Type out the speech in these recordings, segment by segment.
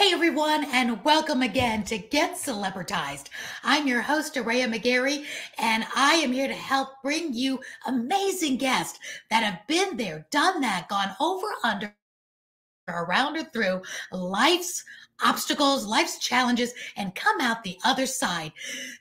Hi, everyone, and welcome again to Get Celebritized. I'm your host, Aurea McGarry, and I am here to help bring you amazing guests that have been there, done that, gone over, under, around, or through life's obstacles, life's challenges, and come out the other side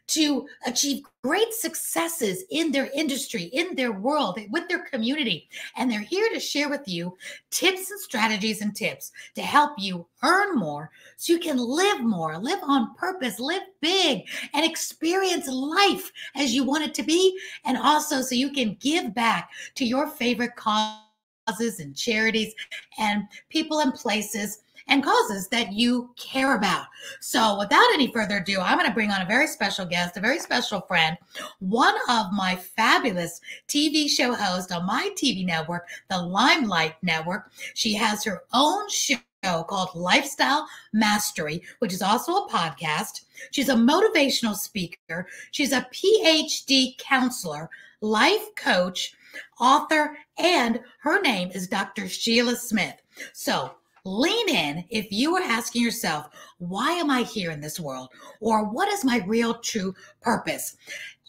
to achieve great successes in their industry, in their world, with their community. And they're here to share with you tips and strategies and tips to help you earn more so you can live more, live on purpose, live big, and experience life as you want it to be. And also so you can give back to your favorite causes and charities and people and places and causes that you care about. So without any further ado, I'm going to bring on a very special guest, a very special friend, one of my fabulous TV show hosts on my TV network, the Limelight Network. She has her own show called Lifestyle Mastery, which is also a podcast. She's a motivational speaker. She's a PhD counselor, life coach, author, and her name is Dr. Sheila Smith. So lean in if you are asking yourself, why am I here in this world? Or what is my real true purpose?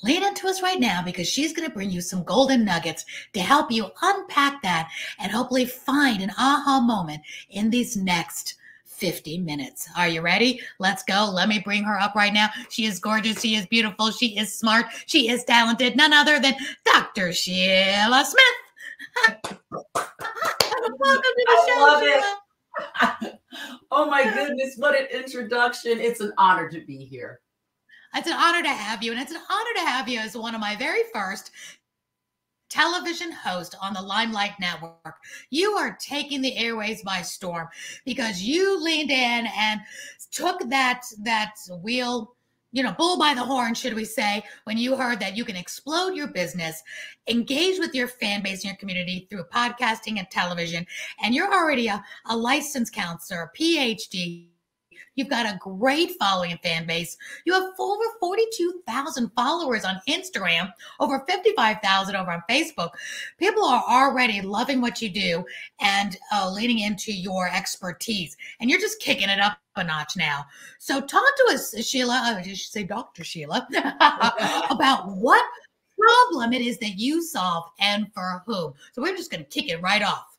Lean into us right now because she's going to bring you some golden nuggets to help you unpack that and hopefully find an aha moment in these next 50 minutes. Are you ready? Let's go. Let me bring her up right now. She is gorgeous. She is beautiful. She is smart. She is talented. None other than Dr. Sheila Smith. Welcome to the show. I love it. Oh my goodness, what an introduction. It's an honor to be here. It's an honor to have you. And it's an honor to have you as one of my very first television hosts on the Limelight Network. You are taking the airways by storm because you leaned in and took that wheel, bull by the horn, should we say, when you heard that you can explode your business, engage with your fan base and your community through podcasting and television. And you're already a licensed counselor, a PhD. You've got a great following and fan base. You have over 42,000 followers on Instagram, over 55,000 over on Facebook. People are already loving what you do and leaning into your expertise. And you're just kicking it up a notch now. So talk to us, Sheila, I should say Dr. Sheila, about what problem it is that you solve and for whom. So we're just going to kick it right off.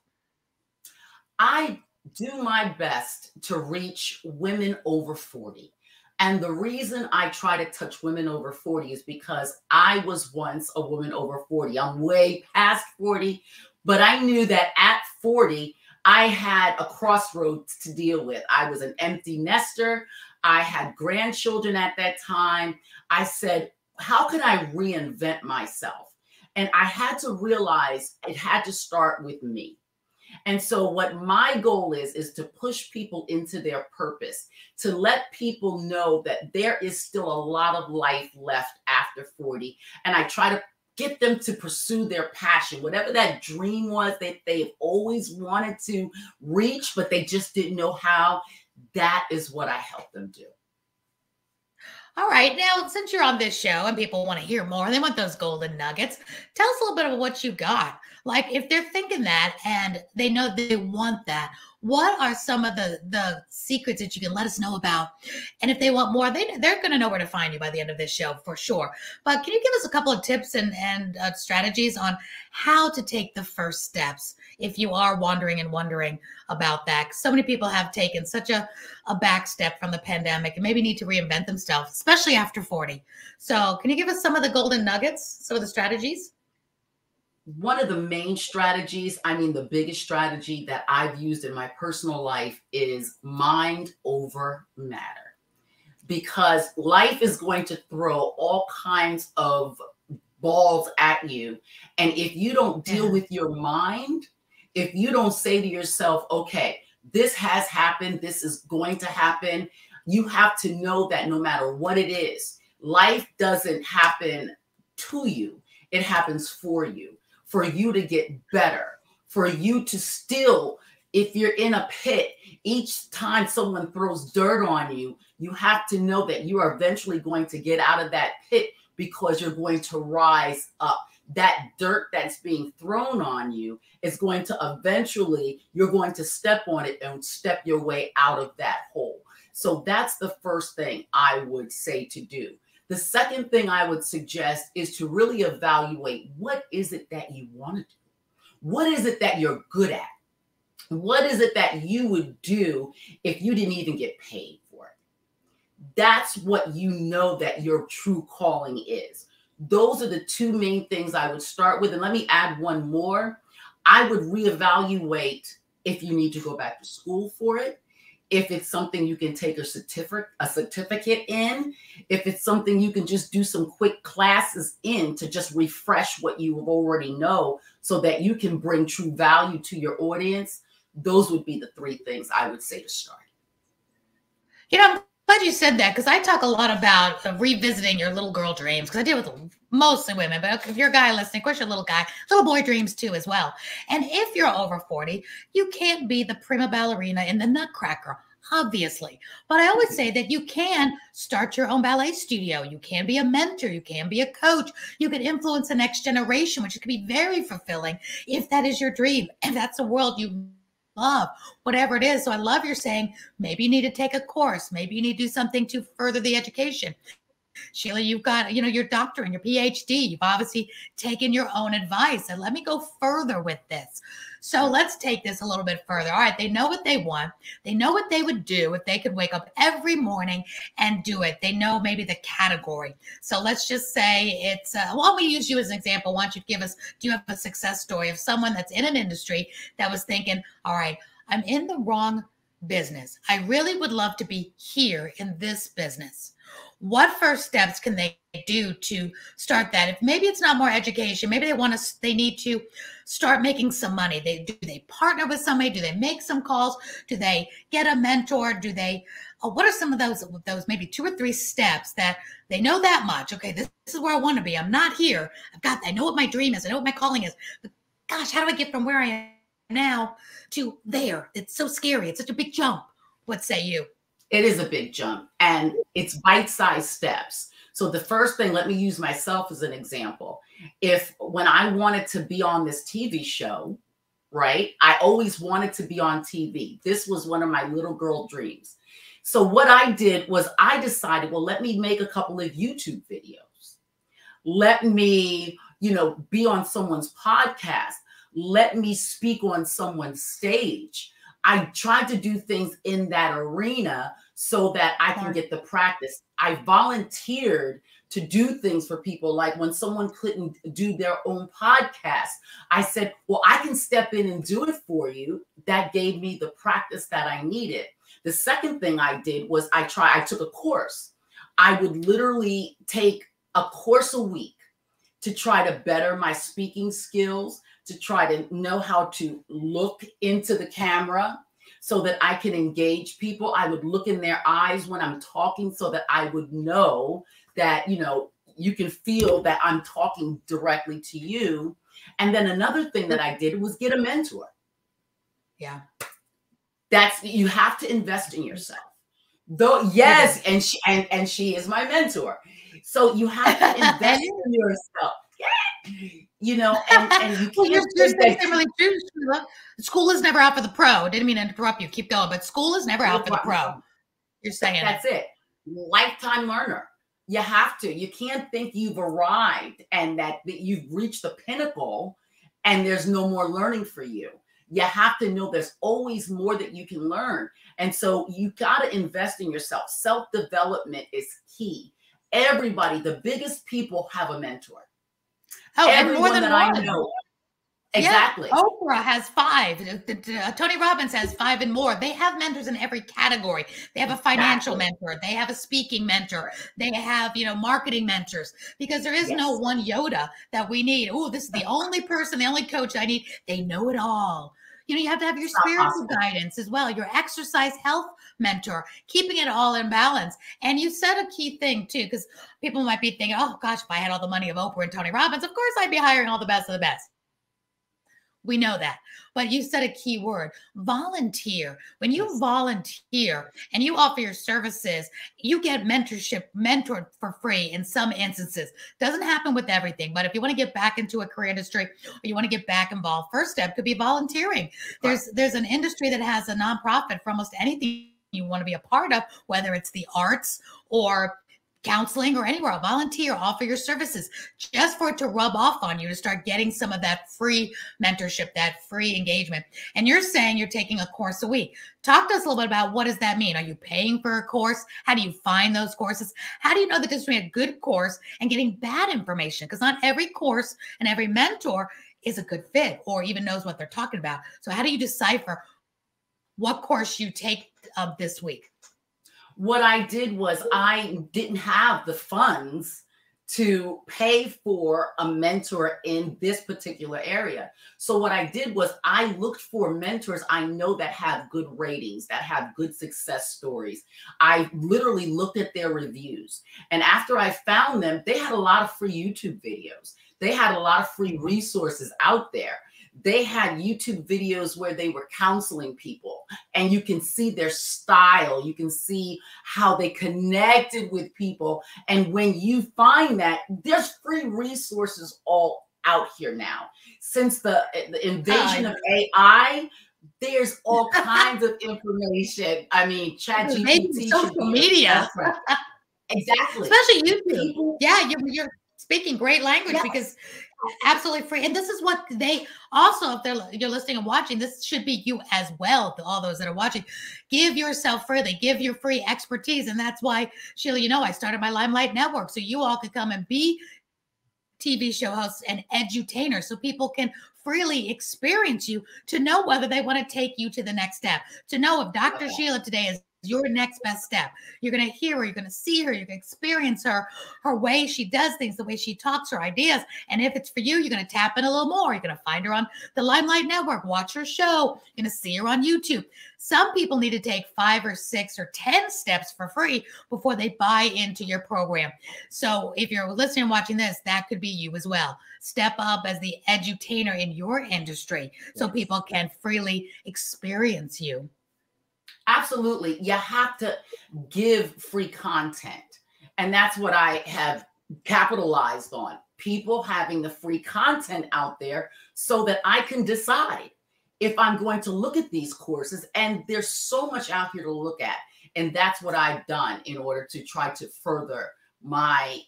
I do my best to reach women over 40. And the reason I try to touch women over 40 is because I was once a woman over 40. I'm way past 40, but I knew that at 40, I had a crossroads to deal with. I was an empty nester. I had grandchildren at that time. I said, how can I reinvent myself? And I had to realize it had to start with me. And so what my goal is to push people into their purpose, to let people know that there is still a lot of life left after 40. And I try to get them to pursue their passion, whatever that dream was that they've always wanted to reach, but they just didn't know how. That is what I help them do. All right. Now, since you're on this show and people want to hear more, they want those golden nuggets, tell us a little bit about what you got. Like if they're thinking that and they know they want that, what are some of the secrets that you can let us know about? And if they want more, they're going to know where to find you by the end of this show for sure. But can you give us a couple of tips and strategies on how to take the first steps if you are wandering and wondering about that? So many people have taken such a back step from the pandemic and maybe need to reinvent themselves, especially after 40. So can you give us some of the golden nuggets, some of the strategies? One of the main strategies, the biggest strategy that I've used in my personal life is mind over matter. Because life is going to throw all kinds of balls at you. And if you don't deal with your mind, if you don't say to yourself, okay, this has happened, this is going to happen, you have to know that no matter what it is, life doesn't happen to you. It happens for you to get better, for you to still, if you're in a pit, each time someone throws dirt on you, you have to know that you are eventually going to get out of that pit because you're going to rise up. That dirt that's being thrown on you is going to eventually, you're going to step on it and step your way out of that hole. So that's the first thing I would say to do. The second thing I would suggest is to really evaluate, what is it that you want to do? What is it that you're good at? What is it that you would do if you didn't even get paid for it? That's what you know that your true calling is. Those are the two main things I would start with. And let me add one more. I would reevaluate if you need to go back to school for it, if it's something you can take a certificate in, if it's something you can just do some quick classes in to just refresh what you already know so that you can bring true value to your audience. Those would be the three things I would say to start. You know, I'm glad you said that, because I talk a lot about revisiting your little girl dreams, because I deal with mostly women, but if you're a guy listening, of course you're a little guy, little boy dreams too as well. And if you're over 40, you can't be the prima ballerina in the Nutcracker, obviously. But I always say that you can start your own ballet studio. You can be a mentor. You can be a coach. You can influence the next generation, which can be very fulfilling if that is your dream, if that's a world you love, whatever it is. So I love you're saying maybe you need to take a course. Maybe you need to do something to further the education. Sheila, you've got, your doctorate and your PhD. You've obviously taken your own advice. And let me go further with this. So let's take this a little bit further. All right, they know what they want. They know what they would do if they could wake up every morning and do it. They know maybe the category. So let's just say it's, why don't we use you as an example? Why don't you give us, do you have a success story of someone that's in an industry that was thinking, all right, I'm in the wrong business. I really would love to be here in this business. What first steps can they do to start that? If maybe it's not more education, maybe they need to start making some money. Do they partner with somebody? Do they make some calls? Do they get a mentor? Do they, what are some of those maybe 2 or 3 steps that they know that much? Okay, this is where I want to be. I'm not here. I know what my dream is. I know what my calling is. But gosh, how do I get from where I am now to there? It's so scary. It's such a big jump. What say you? It is a big jump, and it's bite-sized steps. So the first thing, let me use myself as an example. When I wanted to be on this TV show, right, I always wanted to be on TV. This was one of my little girl dreams. So what I did was I decided, well, let me make a couple of YouTube videos. Let me, be on someone's podcast. Let me speak on someone's stage. I tried to do things in that arena so that I can get the practice. I volunteered to do things for people. Like when someone couldn't do their own podcast, I said, well, I can step in and do it for you. That gave me the practice that I needed. The second thing I did was I took a course. I would literally take a course a week to try to better my speaking skills, to try to know how to look into the camera so that I can engage people. I would look in their eyes when I'm talking so that I would know that, you can feel that I'm talking directly to you. And then another thing that I did was get a mentor. Yeah. You have to invest in yourself. Though, yes, and she is my mentor. So you have to invest in yourself. Yeah. And you can't really true, Sheila. School is never out for the pro. Didn't mean to interrupt you. Keep going, but school is never out for the pro. You're saying that's it. Lifetime learner. You have to. You can't think you've arrived and that you've reached the pinnacle and there's no more learning for you. You have to know there's always more that you can learn. And so you got to invest in yourself. Self-development is key. Everybody, the biggest people have a mentor. Oh, and more than that one. I know. Exactly. Yeah, Oprah has 5. Tony Robbins has 5 and more. They have mentors in every category. They have a financial mentor. They have a speaking mentor. They have, marketing mentors, because there is no one Yoda that we need. Oh, this is the only person, the only coach I need. They know it all. You have to have your spiritual guidance as well, your exercise health mentor, keeping it all in balance. And you said a key thing too, because people might be thinking, oh gosh, if I had all the money of Oprah and Tony Robbins, of course I'd be hiring all the best of the best. We know that. But you said a key word, volunteer. When you volunteer and you offer your services, you get mentored for free in some instances. Doesn't happen with everything. But if you want to get back into a career industry or you want to get back involved, first step could be volunteering. There's an industry that has a nonprofit for almost anything you want to be a part of, whether it's the arts or counseling or anywhere, I'll volunteer, offer your services just for it to rub off on you, to start getting some of that free mentorship, that free engagement. And you're saying you're taking a course a week. Talk to us a little bit about what does that mean? Are you paying for a course? How do you find those courses? How do you know the difference between a good course and getting bad information? Because not every course and every mentor is a good fit or even knows what they're talking about. So how do you decipher what course you take this week? What I did was I didn't have the funds to pay for a mentor in this particular area. So what I did was I looked for mentors I know that have good ratings, that have good success stories. I literally looked at their reviews. And after I found them, they had a lot of free YouTube videos. They had a lot of free resources out there. They had YouTube videos where they were counseling people, and you can see their style. You can see how they connected with people. And when you find that, there's free resources all out here now. Since the invasion of AI, there's all kinds of information. I mean, ChatGPT, social media. Exactly. Especially YouTube. Yeah, you're speaking great language because absolutely free. And this is what they also, if you're listening and watching, this should be you as well, to all those that are watching. Give yourself freely, give your free expertise. And that's why, Sheila, you know, I started my Limelight Network, so you all could come and be TV show hosts and edutainers, so people can freely experience you, to know whether they want to take you to the next step, to know if Dr. Sheila today is your next best step. You're going to hear her, you're going to see her, you're going to experience her way she does things, the way she talks, her ideas. And if it's for you, you're going to tap in a little more. You're going to find her on the Limelight Network, watch her show, you're going to see her on YouTube. Some people need to take 5 or 6 or 10 steps for free before they buy into your program. So if you're listening and watching this, that could be you as well. Step up as the edutainer in your industry so people can freely experience you. Absolutely. You have to give free content. And that's what I have capitalized on. People having the free content out there so that I can decide if I'm going to look at these courses. And there's so much out here to look at. And that's what I've done in order to try to further my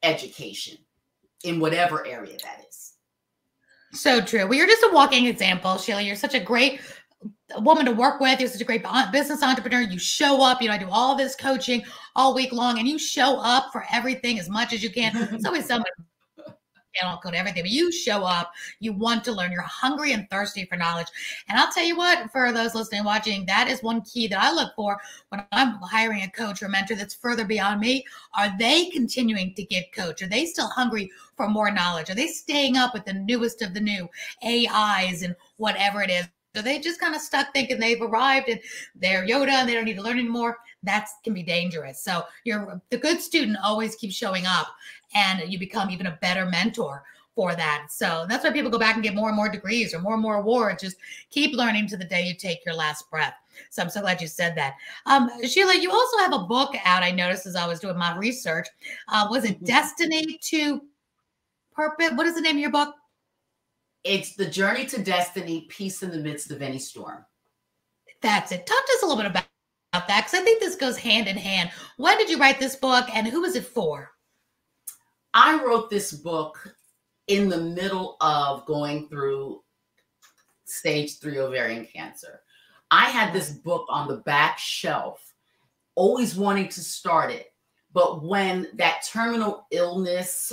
education in whatever area that is. So true. Well, you're just a walking example, Sheila. You're such a great woman to work with. You're such a great business entrepreneur. You show up, you know, I do all this coaching all week long, and you show up for everything as much as you can. It's always somebody, you don't go to everything, but you show up, you want to learn, you're hungry and thirsty for knowledge. And I'll tell you what, for those listening and watching, that is one key that I look for when I'm hiring a coach or mentor that's further beyond me. Are they continuing to get coached? Are they still hungry for more knowledge? Are they staying up with the newest of the new AIs and whatever it is? So they just kind of stuck thinking they've arrived and they're Yoda and they don't need to learn anymore. That can be dangerous. So the good student always keeps showing up, and you become even a better mentor for that. So that's why people go back and get more and more degrees or more awards. Just keep learning to the day you take your last breath. So I'm so glad you said that. Sheila, you also have a book out, I noticed as I was doing my research. Was it Destiny to Purpose? What is the name of your book? It's The Journey to Destiny, Peace in the Midst of Any Storm. That's it. Talk to us a little bit about that, because I think this goes hand in hand. When did you write this book, and who was it for? I wrote this book in the middle of going through stage 3 ovarian cancer. I had this book on the back shelf, always wanting to start it. But when that terminal illness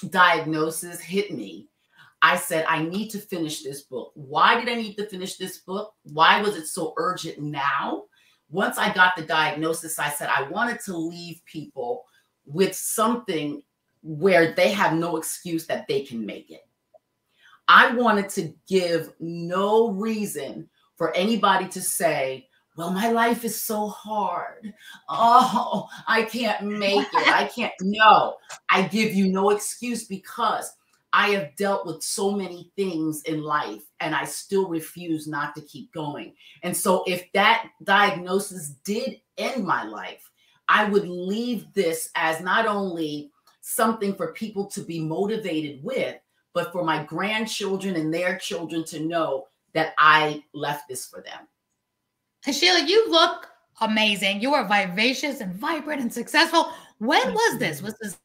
diagnosis hit me, I said, I need to finish this book. Why did I need to finish this book? Why was it so urgent now? Once I got the diagnosis, I said, I wanted to leave people with something where they have no excuse that they can make it. I wanted to give no reason for anybody to say, well, my life is so hard. Oh, I can't make it. I can't. No, I give you no excuse, because I have dealt with so many things in life and I still refuse not to keep going. And so if that diagnosis did end my life, I would leave this as not only something for people to be motivated with, but for my grandchildren and their children to know that I left this for them. And Sheila, you look Amazing. You are vivacious and vibrant and successful. When Thank was this? you. Was this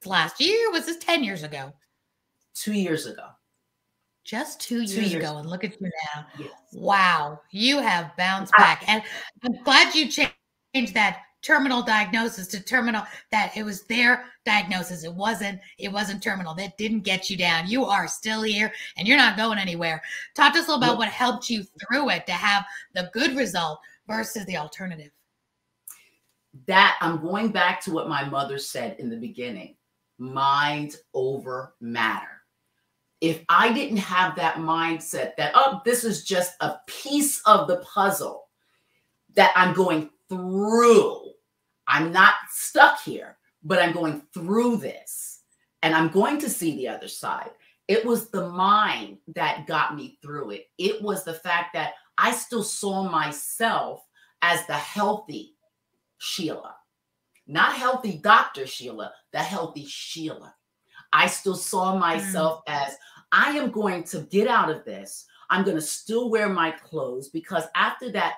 last year? Was this 10 years ago? 2 years ago. Just 2 2 years years ago. ago. And look at you now. Yes. Wow. You have bounced I, back. And I'm glad you changed that terminal diagnosis to terminal, that it was their diagnosis. It wasn't terminal. That didn't get you down. You are still here and you're not going anywhere. Talk to us a little about what helped you through it to have the good result versus the alternative. That I'm going back to what my mother said in the beginning, mind over matter. If I didn't have that mindset that, oh, this is just a piece of the puzzle that I'm going through, I'm not stuck here, but I'm going through this and I'm going to see the other side. It was the mind that got me through it. It was the fact that I still saw myself as the healthy Sheila, not healthy Dr. Sheila, the healthy Sheila. I still saw myself as, I am going to get out of this. I'm going to still wear my clothes, because after that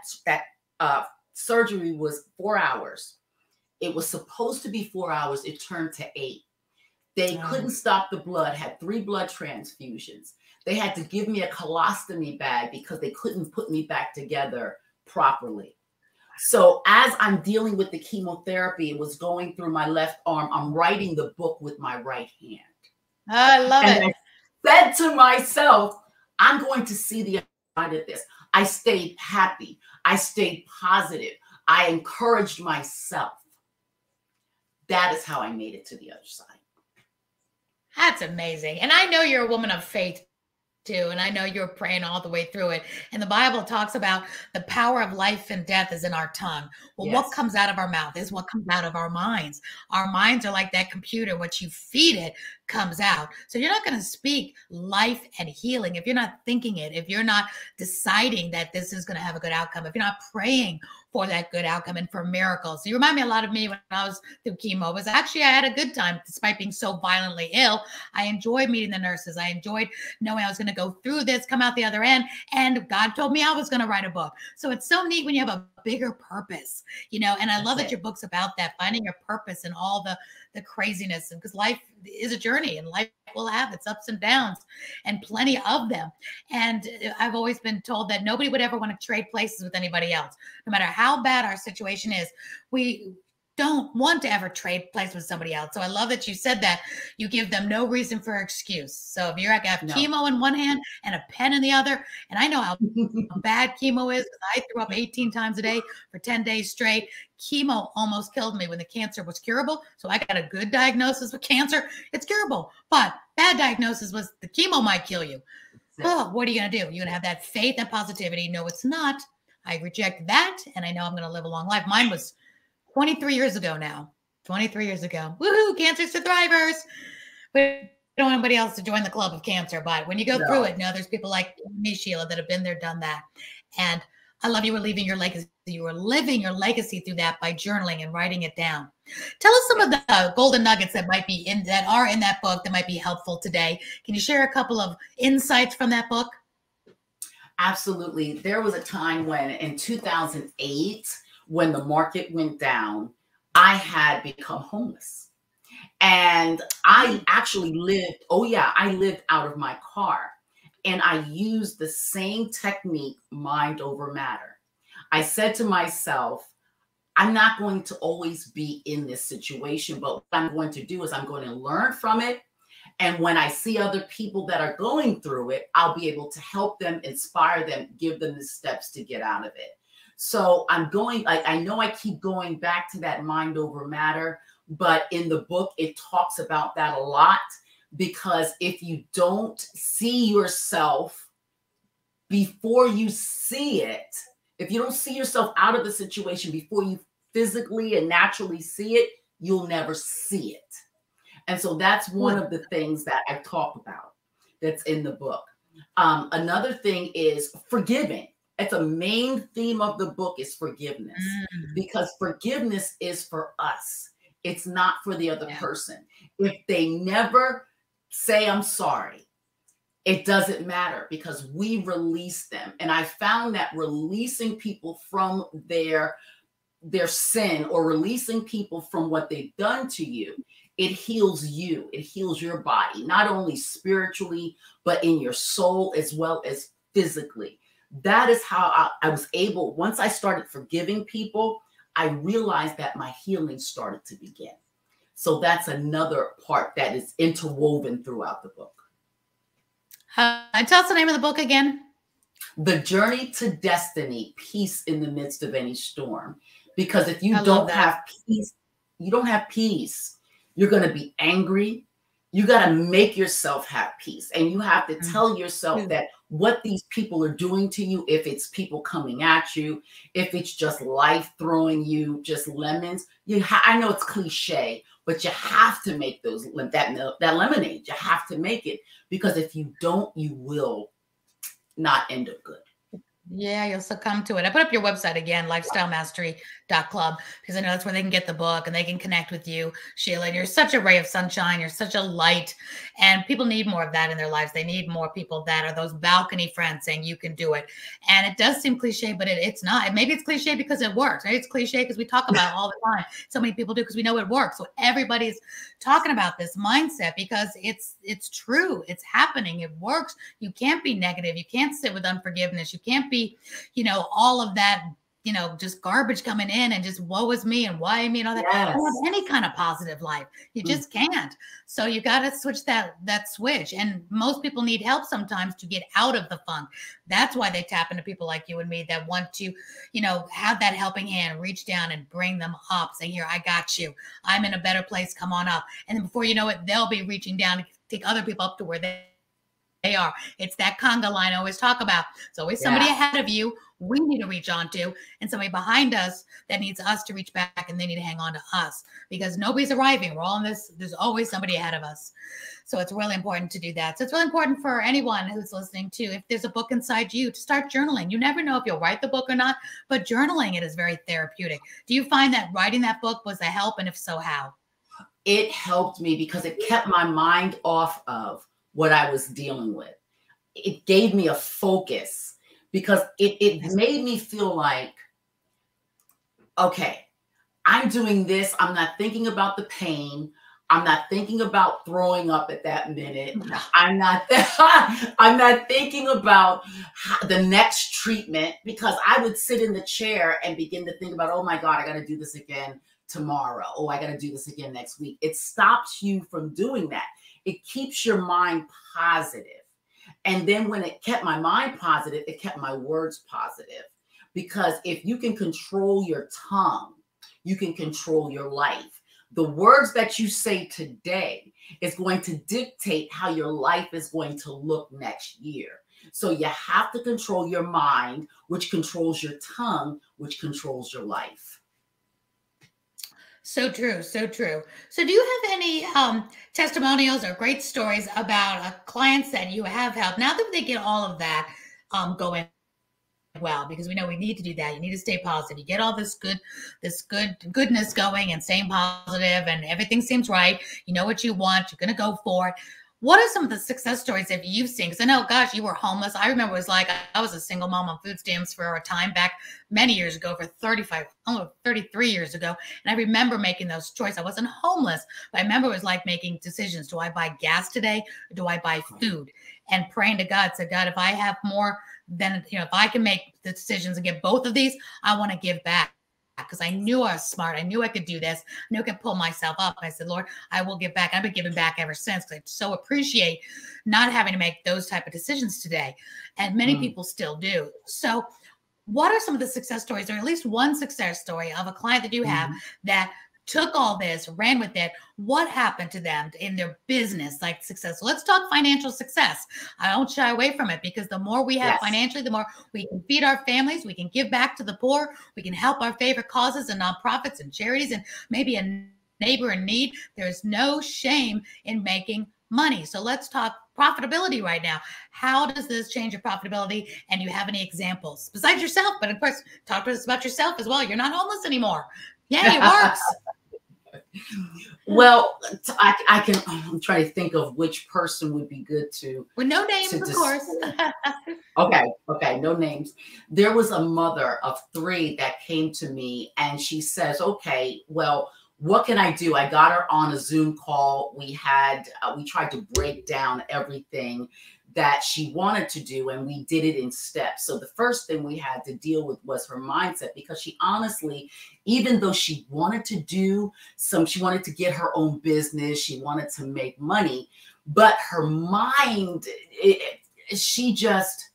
surgery was 4 hours. It was supposed to be 4 hours. It turned to 8. They couldn't stop the blood, had 3 blood transfusions. They had to give me a colostomy bag because they couldn't put me back together properly. So as I'm dealing with the chemotherapy, it was going through my left arm. I'm writing the book with my right hand. I love it. I said to myself, I'm going to see the other side of this. I stayed happy. I stayed positive. I encouraged myself. That is how I made it to the other side. That's amazing. And I know you're a woman of faith too. And I know you're praying all the way through it. And the Bible talks about the power of life and death is in our tongue. Well, what comes out of our mouth is what comes out of our minds. Our minds are like that computer. What you feed it comes out. So you're not going to speak life and healing if you're not thinking it, if you're not deciding that this is going to have a good outcome, if you're not praying for that good outcome and for miracles. So you remind me a lot of me when I was through chemo. It was actually, I had a good time despite being so violently ill. I enjoyed meeting the nurses. I enjoyed knowing I was going to go through this, come out the other end. And God told me I was going to write a book. So it's so neat when you have a bigger purpose, you know, and I love that your book's about that, finding your purpose and all the craziness, because life is a journey and life will have its ups and downs and plenty of them. And I've always been told that nobody would ever want to trade places with anybody else. No matter how bad our situation is, we don't want to ever trade place with somebody else. So I love that you said that. You give them no reason for excuse. So if you're like, I have chemo in one hand and a pen in the other, and I know how bad chemo is, because I threw up 18 times a day for 10 days straight. Chemo almost killed me when the cancer was curable. So I got a good diagnosis with cancer. It's curable. But bad diagnosis was the chemo might kill you. Oh, what are you going to do? You're going to have that faith and positivity. No, it's not. I reject that. And I know I'm going to live a long life. Mine was 23 years ago now. 23 years ago. Woohoo, cancer survivors. We don't want anybody else to join the club of cancer. But when you go through it, you know, there's people like me, Sheila, that have been there, done that. And I love you were leaving your legacy. You were living your legacy through that by journaling and writing it down. Tell us some of the golden nuggets that might be in that book that might be helpful today. Can you share a couple of insights from that book? Absolutely. There was a time when in 2008, when the market went down, I had become homeless. And I actually lived, I lived out of my car. And I used the same technique, mind over matter. I said to myself, I'm not going to always be in this situation, but what I'm going to do is I'm going to learn from it. And when I see other people that are going through it, I'll be able to help them, inspire them, give them the steps to get out of it. So I'm going, I know I keep going back to that mind over matter, but in the book, it talks about that a lot. Because if you don't see yourself before you see it, if you don't see yourself out of the situation before you physically and naturally see it, you'll never see it. And so that's one of the things that I talk about that's in the book. Another thing is forgiving. It's a main theme of the book is forgiveness, because forgiveness is for us. It's not for the other person. If they never say, I'm sorry, it doesn't matter, because we release them. And I found that releasing people from their their sin or releasing people from what they've done to you, it heals you. It heals your body, not only spiritually, but in your soul as well as physically. That is how I was able, once I started forgiving people, I realized that my healing started to begin. So that's another part that is interwoven throughout the book. Tell us the name of the book again. The Journey to Destiny, Peace in the Midst of Any Storm. Because if you don't have peace, you don't have peace. You're going to be angry. You got to make yourself have peace. And you have to tell yourself that what these people are doing to you, if it's people coming at you, if it's just life throwing you just lemons, I know it's cliche, but you have to make that lemonade. You have to make it, because if you don't, you will not end up good. Yeah, you'll succumb to it. I put up your website again, lifestylemastery.club, because I know that's where they can get the book and they can connect with you, Sheila. And you're such a ray of sunshine. You're such a light. And people need more of that in their lives. They need more people that are those balcony friends saying you can do it. And it does seem cliche, but it's not. Maybe it's cliche because it works. Maybe it's cliche because we talk about it all the time. So many people do because we know it works. So everybody's talking about this mindset because it's true. It's happening. It works. You can't be negative. You can't sit with unforgiveness. You can't be, all of that, just garbage coming in and just woe is me and why me and all that. Yes. I don't have any kind of positive life. You just can't. So you got to switch that switch. And most people need help sometimes to get out of the funk. That's why they tap into people like you and me that want to, have that helping hand, reach down and bring them up, say, here, I got you. I'm in a better place. Come on up. And then before you know it, they'll be reaching down to take other people up to where they are. It's that conga line I always talk about. It's always somebody ahead of you we need to reach on to, and somebody behind us that needs us to reach back, and they need to hang on to us, because nobody's arriving. We're all in this. There's always somebody ahead of us. So it's really important to do that. So it's really important for anyone who's listening to, if there's a book inside you, to start journaling. You never know if you'll write the book or not, but journaling it is very therapeutic. Do you find that writing that book was a help? And if so, how? It helped me because it kept my mind off of what I was dealing with. It gave me a focus, because it made me feel like, okay, I'm doing this. I'm not thinking about the pain. I'm not thinking about throwing up at that minute. I'm not thinking about the next treatment, because I would sit in the chair and begin to think about, oh my God, I got to do this again tomorrow. Oh, I got to do this again next week. It stops you from doing that. It keeps your mind positive. And then when it kept my mind positive, it kept my words positive. Because if you can control your tongue, you can control your life. The words that you say today is going to dictate how your life is going to look next year. So you have to control your mind, which controls your tongue, which controls your life. So true. So true. So do you have any testimonials or great stories about clients that you have helped now that they get all of that going well? Because we know we need to do that. You need to stay positive. You get all this goodness going and staying positive, and everything seems right. You know what you want. You're going to go for it. What are some of the success stories that you've seen? Because I know, gosh, you were homeless. I remember it was like I was a single mom on food stamps for a time back many years ago, for 33 years ago. And I remember making those choices. I wasn't homeless, but I remember it was like making decisions. Do I buy gas today, or do I buy food? And praying to God, said, God, if I have more than, if I can make the decisions and get both of these, I want to give back. Because I knew I was smart. I knew I could do this. I knew I could pull myself up. I said, Lord, I will give back. I've been giving back ever since, because I so appreciate not having to make those type of decisions today. And many people still do. So what are some of the success stories, or at least one success story of a client that you have that took all this, ran with it? What happened to them in their business, like success? So let's talk financial success. I don't shy away from it, because the more we have financially, the more we can feed our families, we can give back to the poor, we can help our favorite causes and nonprofits and charities, and maybe a neighbor in need. There's no shame in making money. So let's talk profitability right now. How does this change your profitability? And do you have any examples besides yourself? But of course, talk to us about yourself as well. You're not homeless anymore. Yeah, it works. Well, I'm trying to think of which person would be good to. With no names, of course. Okay, no names. There was a mother of 3 that came to me and she says, okay, well, what can I do? I got her on a Zoom call. We tried to break down everything that she wanted to do, and we did it in steps. So the first thing we had to deal with was her mindset, because she honestly, even though she wanted to she wanted to get her own business, she wanted to make money, but her mind, she just,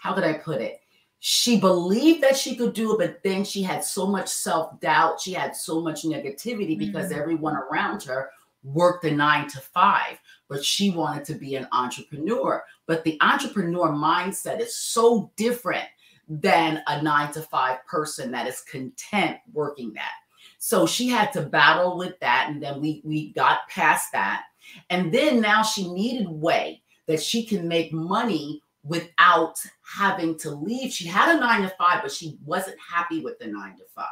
how could I put it? She believed that she could do it, but then she had so much self-doubt. She had so much negativity because everyone around her worked a 9-to-5, but she wanted to be an entrepreneur. But the entrepreneur mindset is so different than a 9-to-5 person that is content working that. So she had to battle with that. And then we got past that. And then now she needed a way that she can make money without having to leave. She had a 9-to-5, but she wasn't happy with the 9-to-5.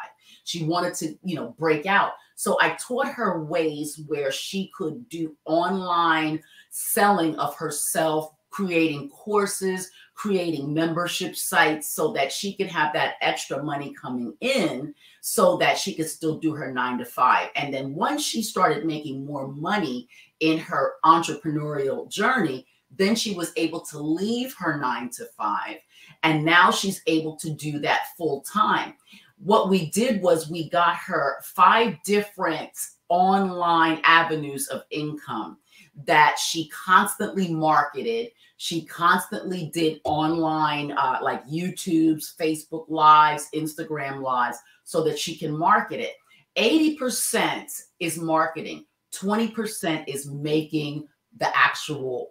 She wanted to, break out. So I taught her ways where she could do online selling of herself, creating courses, creating membership sites so that she could have that extra money coming in so that she could still do her 9-to-5. And then once she started making more money in her entrepreneurial journey, then she was able to leave her 9-to-5. And now she's able to do that full time. What we did was we got her 5 different online avenues of income that she constantly marketed. She constantly did online, like YouTube's, Facebook Lives, Instagram Lives, so that she can market it. 80% is marketing. 20% is making the actual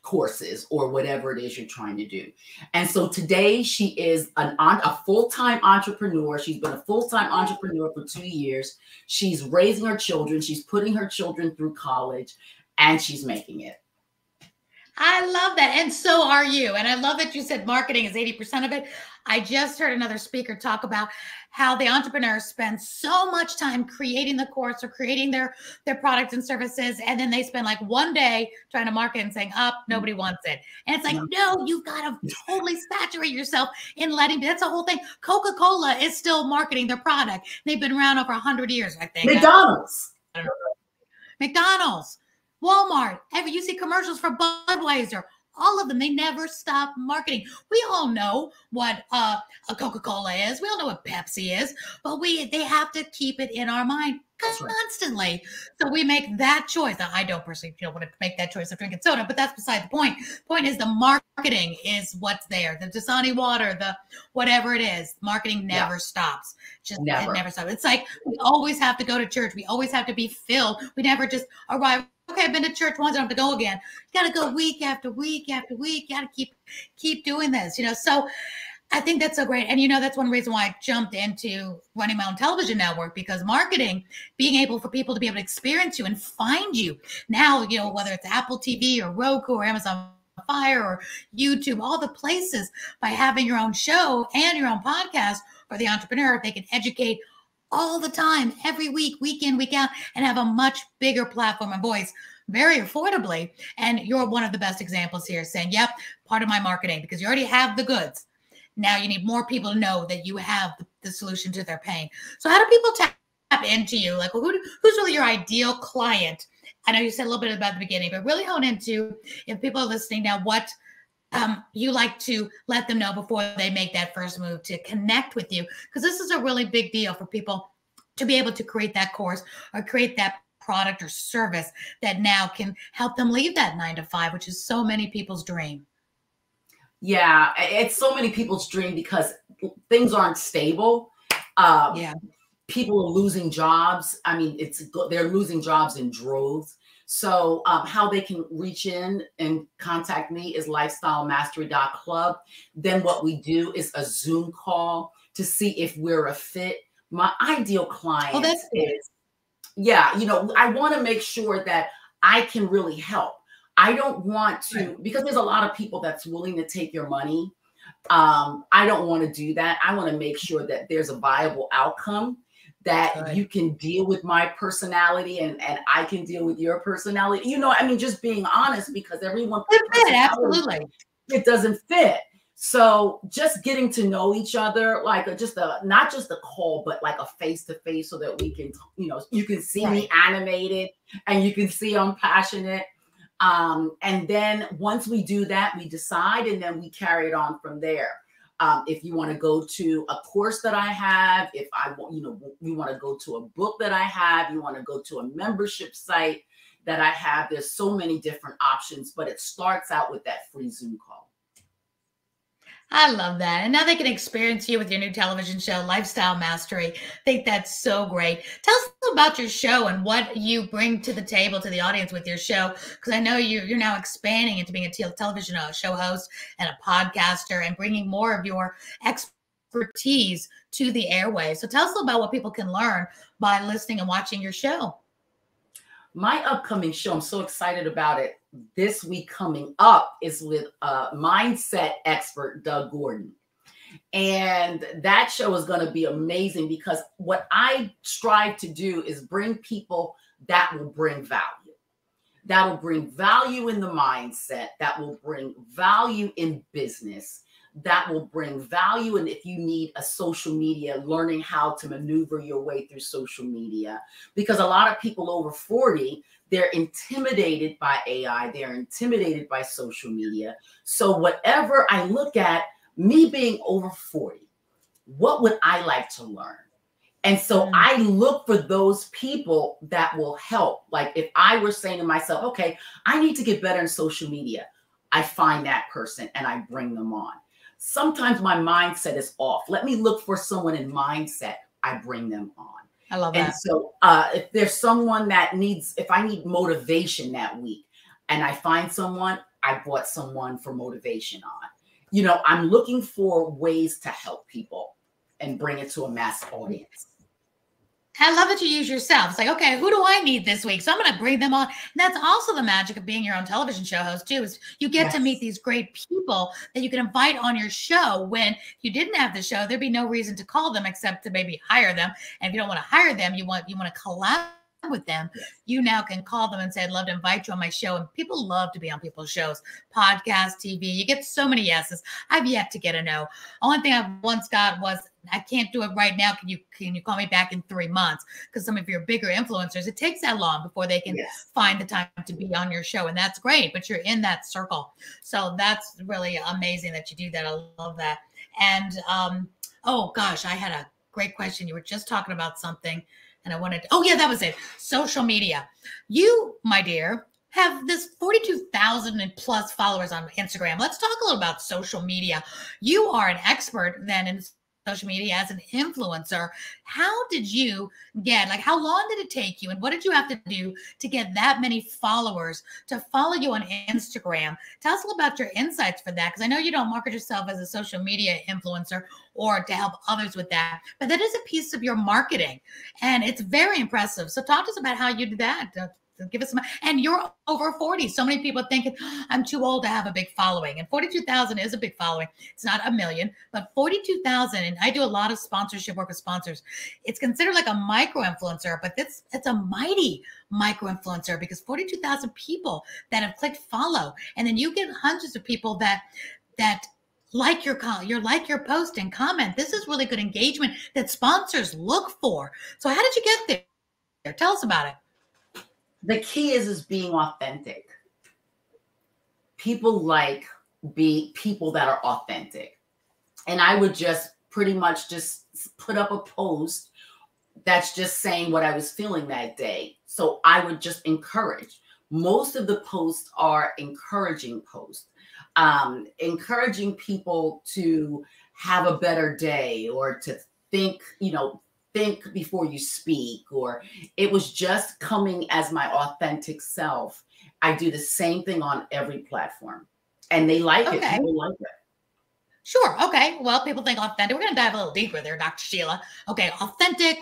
courses or whatever it is you're trying to do. And so today she is a full-time entrepreneur. She's been a full-time entrepreneur for 2 years. She's raising her children. She's putting her children through college, and she's making it. I love that. And so are you. And I love that you said marketing is 80% of it. I just heard another speaker talk about how the entrepreneurs spend so much time creating the course or creating their products and services. And then they spend like one day trying to market and saying, nobody wants it. And it's like, no, you've got to totally saturate yourself in that's the whole thing. Coca-Cola is still marketing their product. They've been around over 100 years, I think. McDonald's. Walmart, you see commercials for Budweiser, all of them, they never stop marketing. We all know what a Coca-Cola is. We all know what Pepsi is, but they have to keep it in our mind constantly. So we make that choice. Now, I don't personally want to make that choice of drinking soda, but that's beside the point. The point is the marketing is what's there. The Dasani water, the whatever it is, marketing never stops. It never stops. It's like we always have to go to church. We always have to be filled. We never just arrive. Okay, I've been to church once, I don't have to go again. You got to go week after week after week. You got to keep doing this, So I think that's so great. And, that's one reason why I jumped into running my own television network, because marketing, being able for people to be able to experience you and find you now, whether it's Apple TV or Roku or Amazon Fire or YouTube, all the places, by having your own show and your own podcast for the entrepreneur, they can educate all the time, every week, week in, week out, and have a much bigger platform and voice very affordably. And you're one of the best examples here, saying, yep, part of my marketing, because you already have the goods. Now you need more people to know that you have the solution to their pain. So how do people tap into you? Like, who's really your ideal client? I know you said a little bit about the beginning, but really hone into, if people are listening now, what you like to let them know before they make that first move to connect with you, because this is a really big deal for people to be able to create that course or create that product or service that now can help them leave that 9-to-5, which is so many people's dream. Yeah, it's so many people's dream because things aren't stable. People are losing jobs. I mean, they're losing jobs in droves. So how they can reach in and contact me is lifestylemastery.club. Then what we do is a Zoom call to see if we're a fit. My ideal client is, I want to make sure that I can really help. I don't want to, because there's a lot of people that's willing to take your money. I don't want to do that. I want to make sure that there's a viable outcome, that Good. you can deal with my personality and I can deal with your personality. You know, I mean, just being honest, because everyone's personality, Absolutely. it doesn't fit. So just getting to know each other, like not just a call, but like a face-to-face, so that we can, you know, you can see me animated and you can see I'm passionate. And then once we do that, we decide, and then we carry it on from there. If you want to go to a course that I have, if I want, you know, you want to go to a book that I have, you want to go to a membership site that I have, there's so many different options, but it starts out with that free Zoom call. I love that. And now they can experience you with your new television show, Lifestyle Mastery. I think that's so great. Tell us about your show and what you bring to the table, to the audience with your show, because I know you're now expanding into being a television show host and a podcaster and bringing more of your expertise to the airwaves. So tell us about what people can learn by listening and watching your show. My upcoming show, I'm so excited about it. This week coming up is with mindset expert Doug Gordon. And that show is going to be amazing, because what I strive to do is bring people that will bring value. That will bring value in the mindset, that will bring value in business, that will bring value. And if you need a social media, learning how to maneuver your way through social media, because a lot of people over 40, they're intimidated by AI. They're intimidated by social media. So whatever I look at, me being over 40, what would I like to learn? And so I look for those people that will help. Like if I were saying to myself, okay, I need to get better in social media, I find that person and I bring them on. Sometimes my mindset is off. Let me look for someone in mindset. I bring them on. I love that. And so if there's someone that if I need motivation that week and I find someone, I brought someone for motivation on. You know, I'm looking for ways to help people and bring it to a mass audience. I love that you use yourself. It's like, okay, who do I need this week? So I'm going to bring them on. And that's also the magic of being your own television show host too, is you get to meet these great people that you can invite on your show. When you didn't have the show, there'd be no reason to call them except to maybe hire them. And if you don't want to hire them, you want to collaborate with them, you now can call them and say, I'd love to invite you on my show. And people love to be on people's shows, podcast, TV. You get so many yeses. I've yet to get a no. Only thing I once got was, I can't do it right now. Can you call me back in 3 months? Because some of your bigger influencers, it takes that long before they can find the time to be on your show. And that's great, but you're in that circle. So that's really amazing that you do that. I love that. And oh gosh, I had a great question. You were just talking about something and I wanted to, oh yeah, that was it. Social media. You, my dear, have this 42,000 and plus followers on Instagram. Let's talk a little about social media. You are an expert then in social media as an influencer. How did you get, like, how long did it take you and what did you have to do to get that many followers to follow you on Instagram? Tell us a little about your insights for that, because I know you don't market yourself as a social media influencer or to help others with that, but that is a piece of your marketing and it's very impressive. So talk to us about how you did that. Give us some, and you're over 40. So many people thinking I'm too old to have a big following, and 42,000 is a big following. It's not a million, but 42,000. And I do a lot of sponsorship work with sponsors. It's considered like a micro influencer, but it's a mighty micro influencer, because 42,000 people that have clicked follow, and then you get hundreds of people that like your post and comment. This is really good engagement that sponsors look for. So how did you get there? Tell us about it. The key is being authentic. People like people that are authentic. And I would just pretty much just put up a post that's just saying what I was feeling that day. So I would just encourage. Most of the posts are encouraging posts, encouraging people to have a better day or to think before you speak, or it was just coming as my authentic self. I do the same thing on every platform and they like it. People like it. Sure. Okay. Well, people think authentic. We're going to dive a little deeper there, Dr. Sheila. Okay. Authentic.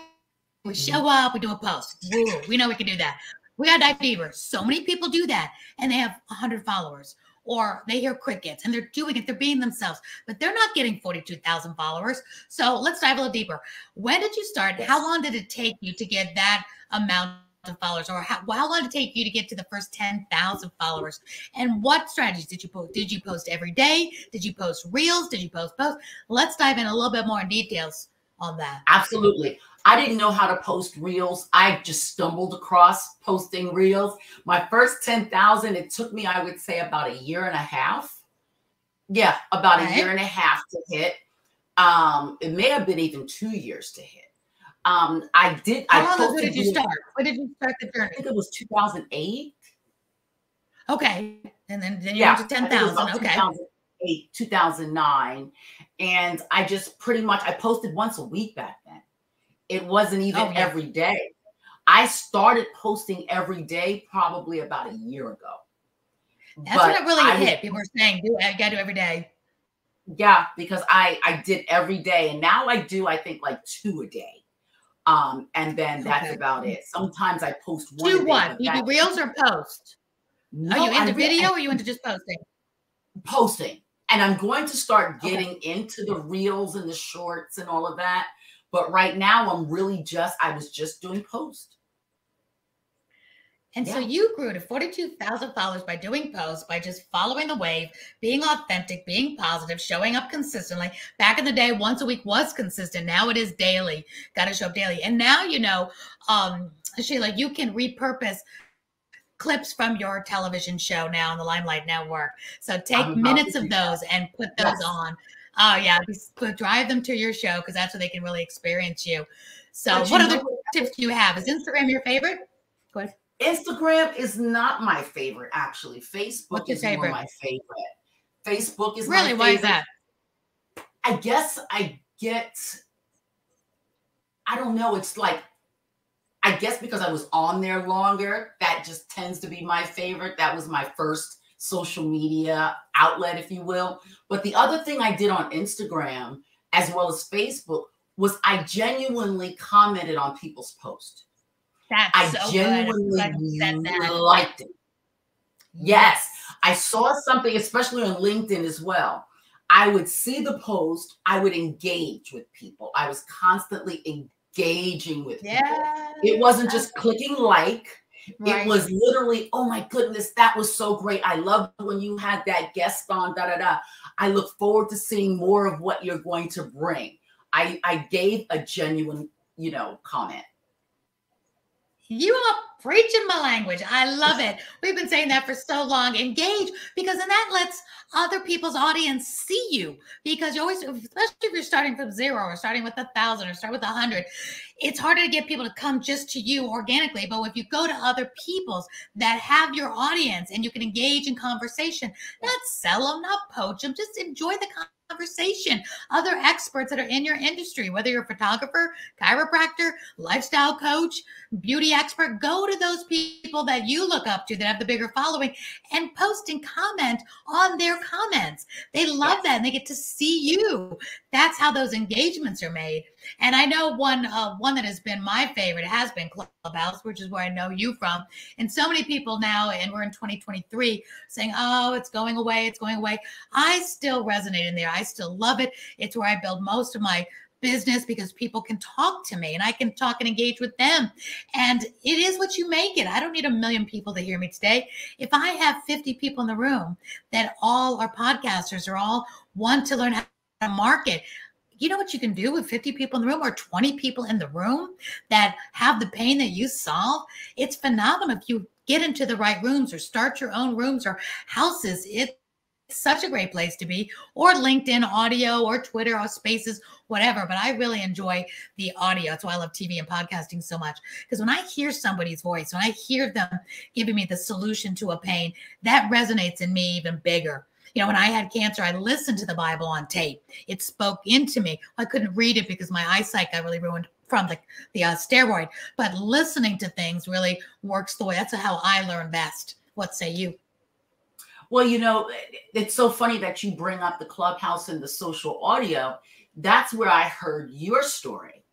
We show up, we do a post. Woo, we know we can do that. We got to dive deeper. So many people do that and they have 100 followers or they hear crickets and they're doing it, they're being themselves, but they're not getting 42,000 followers. So let's dive a little deeper. When did you start? Yes. How long did it take you to get that amount of followers, or how long did it take you to get to the first 10,000 followers? And what strategies did you post? Did you post every day? Did you post reels? Did you post posts? Let's dive in a little bit more in details on that. Absolutely. I didn't know how to post reels. I just stumbled across posting reels. My first 10,000, it took me, I would say, about a year and a half. Yeah, about a year and a half to hit. It may have been even 2 years to hit. How long ago did you start? When did you start the journey? I think it was 2008. Okay. And then you went to 10,000. Okay. 2008, 2009. And I just pretty much, I posted once a week back then. It wasn't even every day. I started posting every day probably about a year ago. That's when it really hit. People were saying, I got to do every day. Yeah, because I did every day. And now I do, I think, like 2 a day. And then that's about it. Sometimes I post one. Do what? You do reels or post? No, are you into video or are you into just posting? Posting. And I'm going to start getting into the reels and the shorts and all of that. But right now I was just doing post. And so you grew to 42,000 followers by doing posts, by just following the wave, being authentic, being positive, showing up consistently. Back in the day, once a week was consistent. Now it is daily. Got to show up daily. And now, Sheila, you can repurpose clips from your television show now on the Limelight Network. So take minutes of those and put those on. Oh, yeah. Drive them to your show because that's where they can really experience you. So what other tips do you have? Is Instagram your favorite? Go ahead. Instagram is not my favorite, actually. Facebook is more my favorite. Facebook is really my favorite. Why is that? I guess I don't know. It's like, I guess because I was on there longer, that just tends to be my favorite. That was my first social media outlet, if you will. But the other thing I did on Instagram, as well as Facebook, was I genuinely commented on people's posts. I genuinely liked it. Yes. I saw something, especially on LinkedIn as well. I would see the post. I would engage with people. I was constantly engaging with people. It wasn't just clicking like. Right. It was literally, oh my goodness, that was so great. I loved when you had that guest on, I look forward to seeing more of what you're going to bring. I gave a genuine, comment. You are preaching my language. I love it. We've been saying that for so long. Engage, because then that lets other people's audience see you. Because you always, especially if you're starting from 0 or starting with 1,000 or start with 100, it's harder to get people to come just to you organically. But if you go to other people's that have your audience and you can engage in conversation, not sell them, not poach them, just enjoy the conversation. Other experts that are in your industry, whether you're a photographer, chiropractor, lifestyle coach, beauty expert, go to those people that you look up to that have the bigger following and post and comment on their comments. They love that and they get to see you. That's how those engagements are made. And I know one that has been my favorite has been Clubhouse, which is where I know you from. And so many people now, and we're in 2023, saying, oh, it's going away, it's going away. I still resonate in there. I still love it. It's where I build most of my business because people can talk to me and I can talk and engage with them. And it is what you make it. I don't need 1 million people to hear me today. If I have 50 people in the room that all are podcasters or all want to learn how to market, you know what you can do with 50 people in the room or 20 people in the room that have the pain that you solve? It's phenomenal. If you get into the right rooms or start your own rooms or houses, it's such a great place to be, or LinkedIn audio or Twitter or Spaces, whatever. But I really enjoy the audio. That's why I love TV and podcasting so much. Because when I hear somebody's voice, when I hear them giving me the solution to a pain, that resonates in me even bigger. When I had cancer, I listened to the Bible on tape. It spoke into me. I couldn't read it because my eyesight got really ruined from the steroid. But listening to things really works the way. That's how I learn best. What say you? Well, it's so funny that you bring up the Clubhouse and the social audio. That's where I heard your story.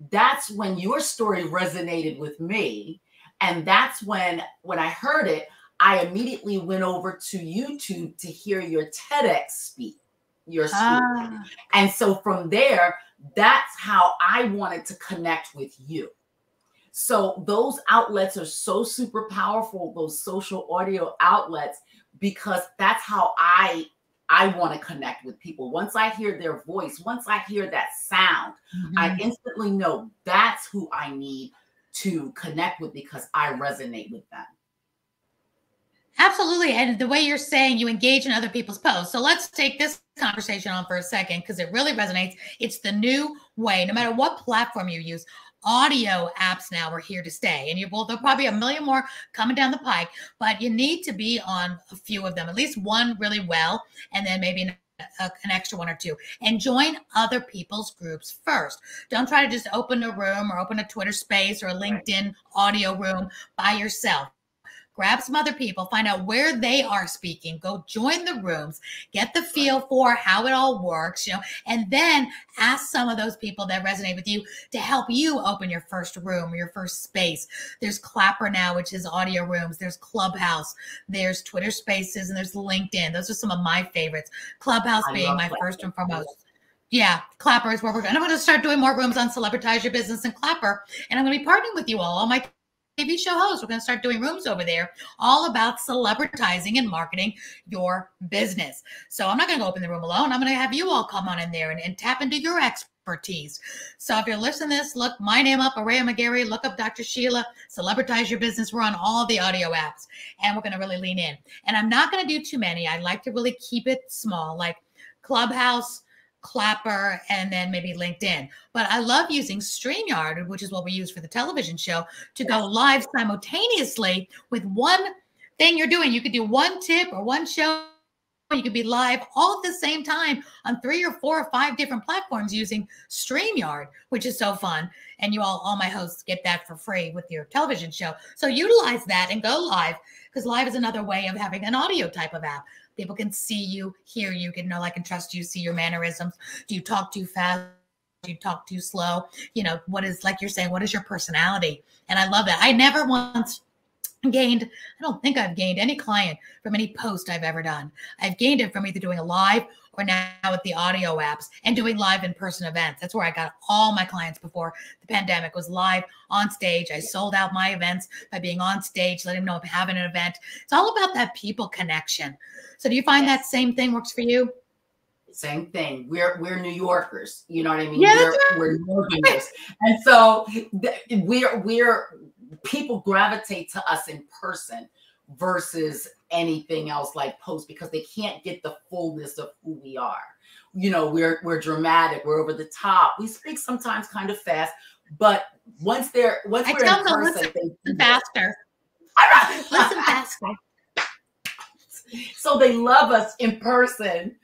That's when your story resonated with me. And that's when I heard it, I immediately went over to YouTube to hear your TEDx speak, your story. And so from there, that's how I wanted to connect with you. So those outlets are so super powerful, those social audio outlets, because that's how I want to connect with people. Once I hear their voice, once I hear that sound, I instantly know that's who I need to connect with because I resonate with them. Absolutely. And the way you're saying you engage in other people's posts. So let's take this conversation on for a second because it really resonates. It's the new way, no matter what platform you use. Audio apps now are here to stay, and there'll probably a million more coming down the pike, but you need to be on a few of them, at least one really well, and then maybe an extra one or two, and join other people's groups first. Don't try to just open a room or open a Twitter space or a LinkedIn audio room by yourself. Grab some other people, find out where they are speaking, go join the rooms, get the feel for how it all works, and then ask some of those people that resonate with you to help you open your first room or your first space. There's Clapper now, which is audio rooms. There's Clubhouse, there's Twitter Spaces, and there's LinkedIn. Those are some of my favorites. Clubhouse being my first and foremost. Yeah, Clapper is where we're going. I'm going to start doing more rooms on Celebritize Your Business and Clapper, and I'm going to be partnering with you all my TV show hosts. We're going to start doing rooms over there all about celebritizing and marketing your business. So I'm not going to go open the room alone. I'm going to have you all come on in there and tap into your expertise. So if you're listening to this, look my name up, Aurea McGarry, look up Dr. Sheila, Celebritize Your Business. We're on all the audio apps, and we're going to really lean in. And I'm not going to do too many. I like to really keep it small, like Clubhouse, Clapper, and then maybe LinkedIn. But I love using StreamYard, which is what we use for the television show, to go live simultaneously with one thing you're doing. You could do one tip or one show. You could be live all at the same time on 3 or 4 or 5 different platforms using StreamYard, which is so fun. And you all my hosts get that for free with your television show. So utilize that and go live, because live is another way of having an audio type of app. People can see you, hear you, can know, like, and trust you, see your mannerisms. Do you talk too fast? Do you talk too slow? What is, like you're saying, what is your personality? And I love that. I never once gained, I don't think I've gained any client from any post I've ever done. I've gained it from either doing a live or now with the audio apps and doing live in-person events. That's where I got all my clients before the pandemic, was live on stage. I sold out my events by being on stage, letting them know I'm having an event. It's all about that people connection. So do you find that same thing works for you? Same thing. We're New Yorkers. You know what I mean? Yeah, we're Northerners. And so we're people gravitate to us in person versus anything else like post, because they can't get the fullness of who we are. We're dramatic, we're over the top. We speak sometimes kind of fast, but once we're in person, listen faster. Listen faster. So they love us in person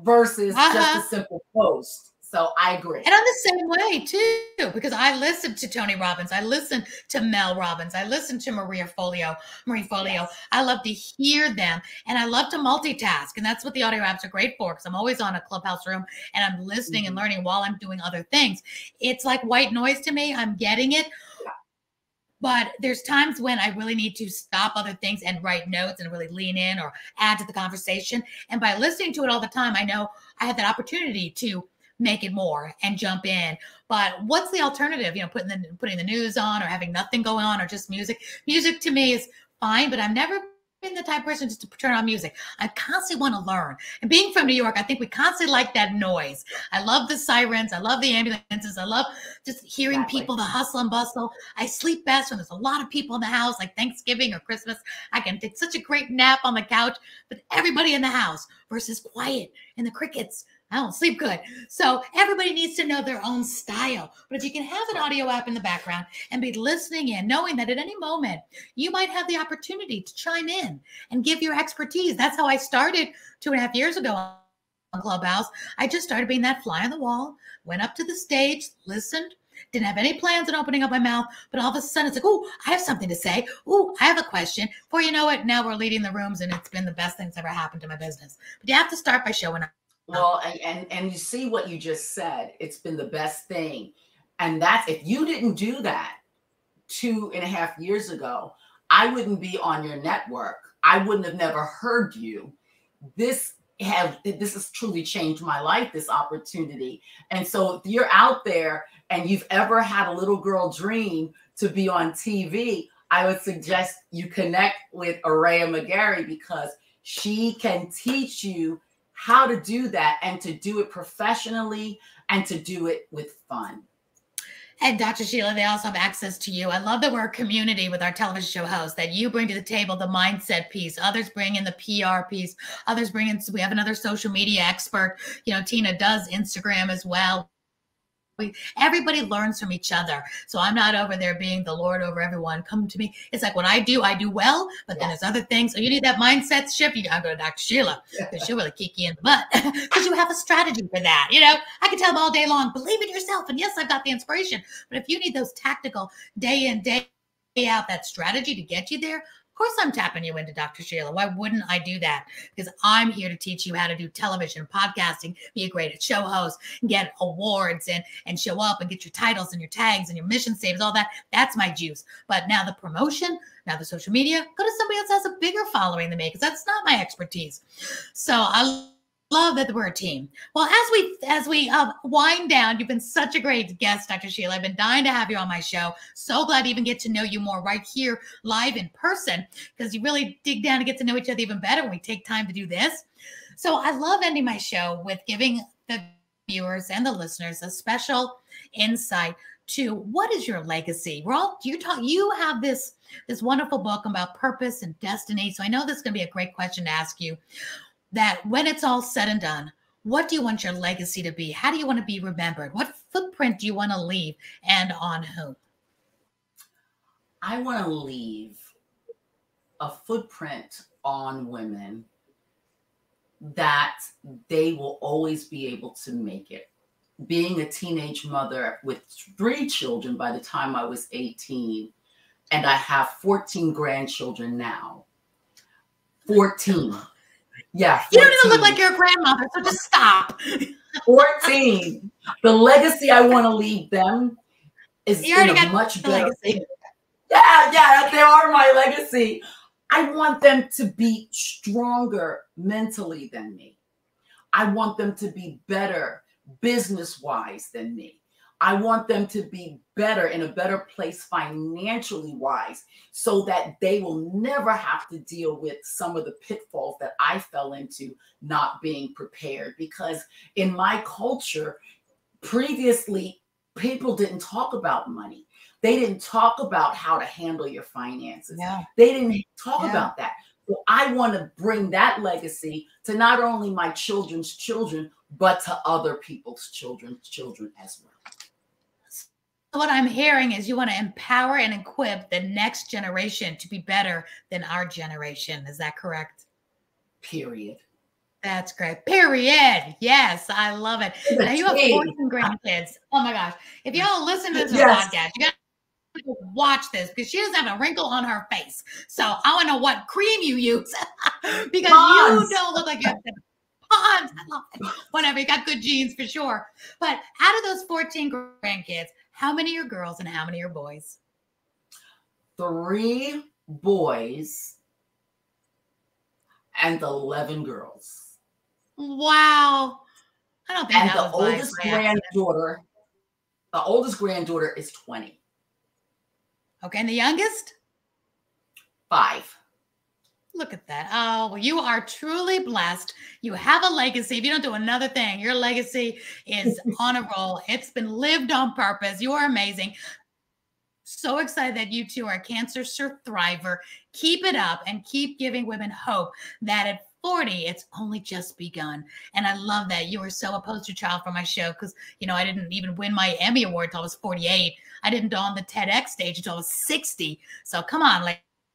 versus just a simple post. So I agree. And I'm the same way too, because I listen to Tony Robbins. I listen to Mel Robbins. I listen to Marie Folio. Yes. I love to hear them, and I love to multitask. And that's what the audio apps are great for, because I'm always on a Clubhouse room and I'm listening and learning while I'm doing other things. It's like white noise to me. I'm getting it. But there's times when I really need to stop other things and write notes and really lean in or add to the conversation. And by listening to it all the time, I know I have that opportunity to make it more and jump in. But what's the alternative? Putting the news on or having nothing going on or just music. Music to me is fine, but I've never been the type of person just to turn on music. I constantly want to learn. And being from New York, I think we constantly like that noise. I love the sirens. I love the ambulances. I love just hearing people, the hustle and bustle. I sleep best when there's a lot of people in the house, like Thanksgiving or Christmas. I can take such a great nap on the couch with everybody in the house versus quiet and the crickets. I don't sleep good. So everybody needs to know their own style. But if you can have an audio app in the background and be listening in, knowing that at any moment you might have the opportunity to chime in and give your expertise. That's how I started 2.5 years ago on Clubhouse. I just started being that fly on the wall, went up to the stage, listened, didn't have any plans on opening up my mouth, but all of a sudden it's like, oh, I have something to say. Oh, I have a question. Before you know it, now we're leading the rooms, and it's been the best thing that's ever happened to my business. But you have to start by showing up. Well, and you see what you just said. It's been the best thing. And that's, if you didn't do that 2.5 years ago, I wouldn't be on your network. I wouldn't have never heard you. This has truly changed my life, this opportunity. And so if you're out there and you've ever had a little girl dream to be on TV, I would suggest you connect with Aurea McGarry, because she can teach you how to do that, and to do it professionally, and to do it with fun. And Dr. Sheila, they also have access to you. I love that we're a community with our television show hosts, that you bring to the table the mindset piece. Others bring in the PR piece. Others bring in, we have another social media expert. You know, Tina does Instagram as well. Everybody learns from each other. So I'm not over there being the Lord over everyone. Come to me. It's like what I do well, but then there's other things. So you need that mindset shift. You got to go to Dr. Sheila, because she'll really kick you in the butt, because you have a strategy for that. You know, I can tell them all day long, believe in yourself. And yes, I've got the inspiration. But if you need those tactical day in, day out, that strategy to get you there, of course I'm tapping you into Dr. Sheila. Why wouldn't I do that? Because I'm here to teach you how to do television, podcasting, be a great show host, get awards, and show up and get your titles and your tags and your mission statements, all that. That's my juice. But now the promotion, now the social media, go to somebody else that has a bigger following than me, because that's not my expertise. So I love that we're a team. Well, as we wind down, you've been such a great guest, Dr. Sheila. I've been dying to have you on my show. So glad to even get to know you more right here live in person, because you really dig down to get to know each other even better when we take time to do this. So I love ending my show with giving the viewers and the listeners a special insight to what is your legacy. You have this wonderful book about purpose and destiny. So I know this is going to be a great question to ask you. That when it's all said and done, what do you want your legacy to be? How do you want to be remembered? What footprint do you want to leave, and on whom? I want to leave a footprint on women that they will always be able to make it. Being a teenage mother with 3 children by the time I was 18, and I have 14 grandchildren now. 14. Yeah. 14. You don't even look like your grandmother, so just stop. 14. The legacy I want to leave them is in a much better thing. Yeah, they are my legacy. I want them to be stronger mentally than me. I want them to be better business-wise than me. I want them to be better, in a better place financially wise, so that they will never have to deal with some of the pitfalls that I fell into, not being prepared. Because in my culture, previously, people didn't talk about money. They didn't talk about how to handle your finances. Yeah. They didn't talk about that. So I want to bring that legacy to not only my children's children, but to other people's children as well. What I'm hearing is you want to empower and equip the next generation to be better than our generation. Is that correct? Period. That's great. Period. Yes, I love it. Now you have 14 grandkids. Oh my gosh. If y'all listen to this podcast, you got to watch this, because she doesn't have a wrinkle on her face. So I want to know what cream you use, because you don't look like you have Pond's. I love it. Whatever. You got good genes for sure. But out of those 14 grandkids, how many are girls and how many are boys? 3 boys and 11 girls. Wow. I don't think that was the oldest granddaughter is 20. Okay, and the youngest? 5. Look at that. Oh, well, you are truly blessed. You have a legacy. If you don't do another thing, your legacy is on a roll. It's been lived on purpose. You are amazing. So excited that you two are a cancer survivor. Keep it up and keep giving women hope that at 40, it's only just begun. And I love that you were so a poster child for my show, because, you know, I didn't even win my Emmy Award until I was 48. I didn't go on the TEDx stage until I was 60. So come on,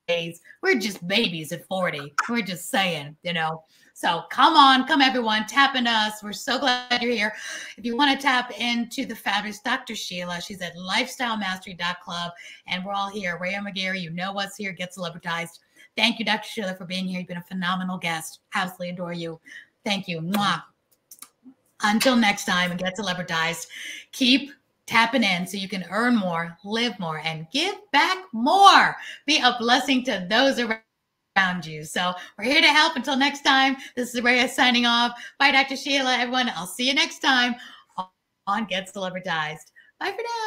ladies, we're just babies at 40. We're just saying, you know. So come everyone, tap into us. We're so glad you're here. If you want to tap into the fabulous Dr. Sheila, she's at lifestylemastery.club, and we're all here. Aurea McGarry, you know us here, Get Celebritized. Thank you, Dr. Sheila, for being here. You've been a phenomenal guest. Absolutely adore you. Thank you. Mwah. Until next time, and Get Celebritized, keep tapping in so you can earn more, live more, and give back more. Be a blessing to those around you. So we're here to help. Until next time, this is Rhea signing off. Bye, Dr. Sheila, everyone. I'll see you next time on Get Celebritized. Bye for now.